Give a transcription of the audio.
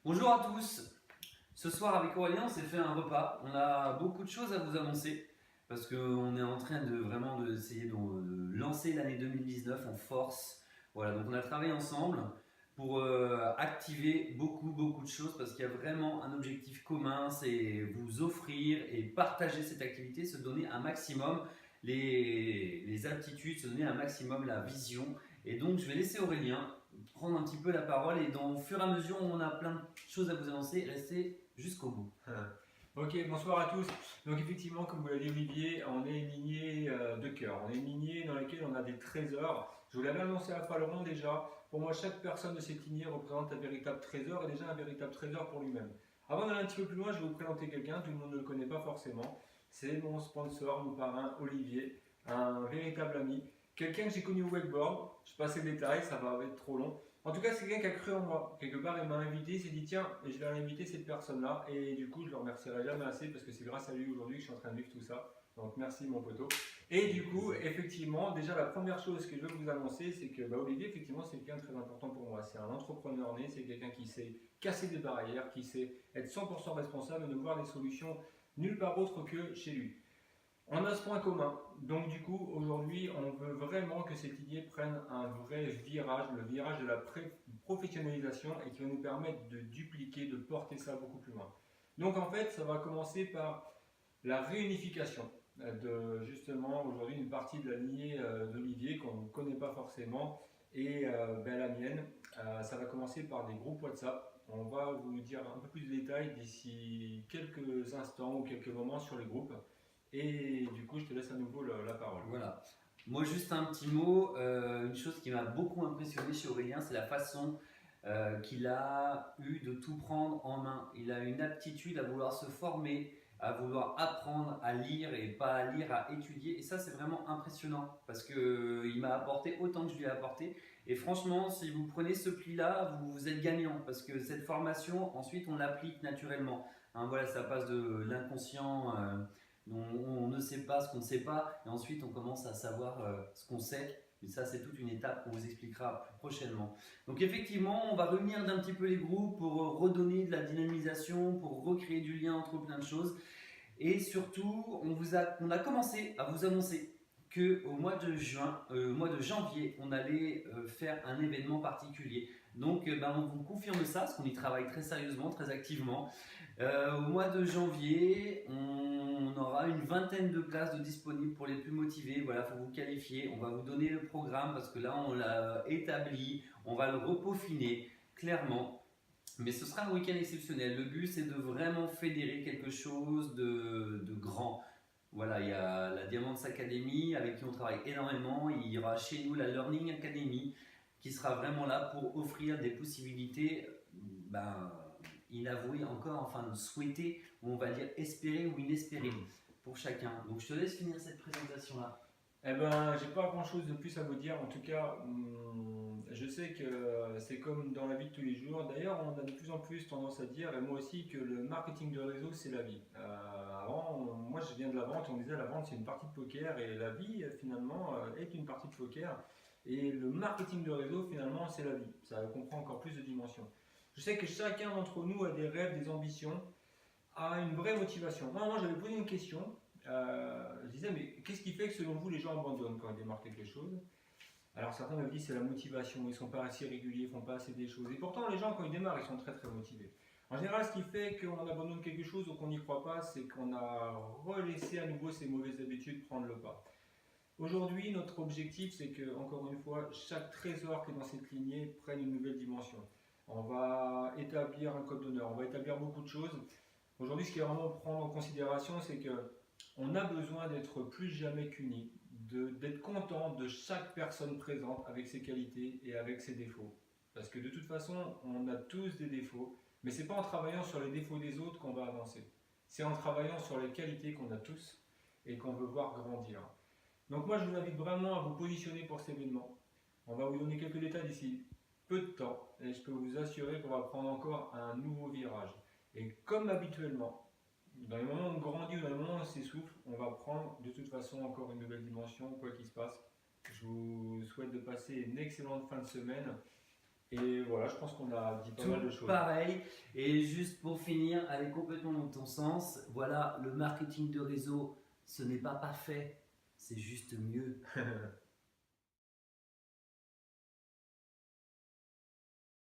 Bonjour à tous. Ce soir avec Aurélien, on s'est fait un repas. On a beaucoup de choses à vous annoncer parce qu'on est en train de vraiment essayer de lancer l'année 2019 en force. Voilà, donc on a travaillé ensemble pour activer beaucoup de choses parce qu'il y a vraiment un objectif commun, c'est vous offrir et partager cette activité, se donner un maximum les aptitudes, se donner un maximum la vision. Et donc je vais laisser Aurélien prendre un petit peu la parole et au fur et à mesure où on a plein de choses à vous annoncer, restez jusqu'au bout. Ok, bonsoir à tous. Donc effectivement, comme vous l'avez dit Olivier, on est une lignée de cœur. On est une lignée dans laquelle on a des trésors. Je vous l'avais annoncé à Faleron déjà. Pour moi, chaque personne de cette lignée représente un véritable trésor et déjà un véritable trésor pour lui-même. Avant d'aller un petit peu plus loin, je vais vous présenter quelqu'un, tout le monde ne le connaît pas forcément. C'est mon sponsor, mon parrain Olivier, un véritable ami. Quelqu'un que j'ai connu au wakeboard. Je passe les détails, ça va être trop long. En tout cas, c'est quelqu'un qui a cru en moi. Quelque part, il m'a invité, il s'est dit tiens, je vais inviter cette personne-là. Et du coup, je le remercierai jamais assez parce que c'est grâce à lui aujourd'hui que je suis en train de vivre tout ça. Donc merci mon poteau. Et du coup, effectivement, déjà la première chose que je veux vous annoncer, c'est que Olivier, effectivement, c'est quelqu'un de très important pour moi. C'est un entrepreneur né, c'est quelqu'un qui sait casser des barrières, qui sait être 100% responsable et ne voir des solutions nulle part autre que chez lui. On a ce point commun. Donc du coup, aujourd'hui, on veut vraiment que cette idée prenne un vrai virage, le virage de la professionnalisation et qui va nous permettre de dupliquer, de porter ça beaucoup plus loin. Donc en fait, ça va commencer par la réunification de justement aujourd'hui une partie de la lignée d'Olivier qu'on ne connaît pas forcément et la mienne. Ça va commencer par des groupes WhatsApp. On va vous dire un peu plus de détails d'ici quelques instants ou quelques moments sur les groupes. Et du coup, je te laisse à nouveau la parole. Voilà. Moi, juste un petit mot. Une chose qui m'a beaucoup impressionné chez Aurélien, c'est la façon qu'il a eu de tout prendre en main. Il a une aptitude à vouloir se former, à vouloir apprendre à lire et pas à lire, à étudier. Et ça, c'est vraiment impressionnant parce qu'il m'a apporté autant que je lui ai apporté. Et franchement, si vous prenez ce pli-là, vous êtes gagnant parce que cette formation, ensuite, on l'applique naturellement. Hein, voilà, ça passe de l'inconscient. On ne sait pas ce qu'on ne sait pas, et ensuite on commence à savoir ce qu'on sait. Mais ça, c'est toute une étape qu'on vous expliquera plus prochainement. Donc effectivement, on va revenir d'un petit peu les groupes pour redonner de la dynamisation, pour recréer du lien entre plein de choses. Et surtout, on a commencé à vous annoncer qu'au mois de juin, au mois de janvier, on allait faire un événement particulier. Donc on vous confirme ça, parce qu'on y travaille très sérieusement, très activement. Au mois de janvier, on aura une vingtaine de places de disponibles pour les plus motivés. Voilà, il faut vous qualifier. On va vous donner le programme parce que là, on l'a établi. On va le repeaufiner clairement. Mais ce sera un week-end exceptionnel. Le but, c'est de vraiment fédérer quelque chose de grand. Voilà, il y a la Diamonds Academy avec qui on travaille énormément. Il y aura chez nous la Learning Academy qui sera vraiment là pour offrir des possibilités inavouées encore, enfin souhaitées, ou on va dire espérées ou inespérées pour chacun. Donc je te laisse finir cette présentation-là. Eh ben, j'ai pas grand chose de plus à vous dire. En tout cas, je sais que c'est comme dans la vie de tous les jours. D'ailleurs, on a de plus en plus tendance à dire, et moi aussi, que le marketing de réseau, c'est la vie. Moi, je viens de la vente. On disait la vente, c'est une partie de poker, et la vie, finalement, est une partie de poker. Et le marketing de réseau, finalement, c'est la vie. Ça comprend encore plus de dimensions. Je sais que chacun d'entre nous a des rêves, des ambitions, a une vraie motivation. Moi, j'avais posé une question. Je disais, mais qu'est-ce qui fait que selon vous, les gens abandonnent quand ils démarrent quelque chose? Alors certains me disent c'est la motivation, ils ne sont pas assez réguliers, ils ne font pas assez des choses. Et pourtant, les gens, quand ils démarrent, ils sont très motivés. En général, ce qui fait qu'on abandonne quelque chose ou qu'on n'y croit pas, c'est qu'on a relaissé à nouveau ces mauvaises habitudes prendre le pas. Aujourd'hui, notre objectif, c'est que, encore une fois, chaque trésor qui est dans cette lignée prenne une nouvelle dimension. On va établir un code d'honneur, on va établir beaucoup de choses. Aujourd'hui, ce qu'il y a vraiment à prendre en considération, c'est que on a besoin d'être plus jamais qu'unis, d'être content de chaque personne présente avec ses qualités et avec ses défauts. Parce que de toute façon, on a tous des défauts, mais ce n'est pas en travaillant sur les défauts des autres qu'on va avancer. C'est en travaillant sur les qualités qu'on a tous et qu'on veut voir grandir. Donc moi, je vous invite vraiment à vous positionner pour cet événement. On va vous donner quelques détails d'ici peu de temps et je peux vous assurer qu'on va prendre encore un nouveau virage. Et comme habituellement, dans les moments où on grandit ou dans les moments où on s'essouffle, on va prendre de toute façon encore une nouvelle dimension, quoi qu'il se passe. Je vous souhaite de passer une excellente fin de semaine Et voilà, je pense qu'on a dit pas Tout mal de choses. pareil. Et juste pour finir, aller complètement dans ton sens, voilà, le marketing de réseau, ce n'est pas parfait, c'est juste mieux.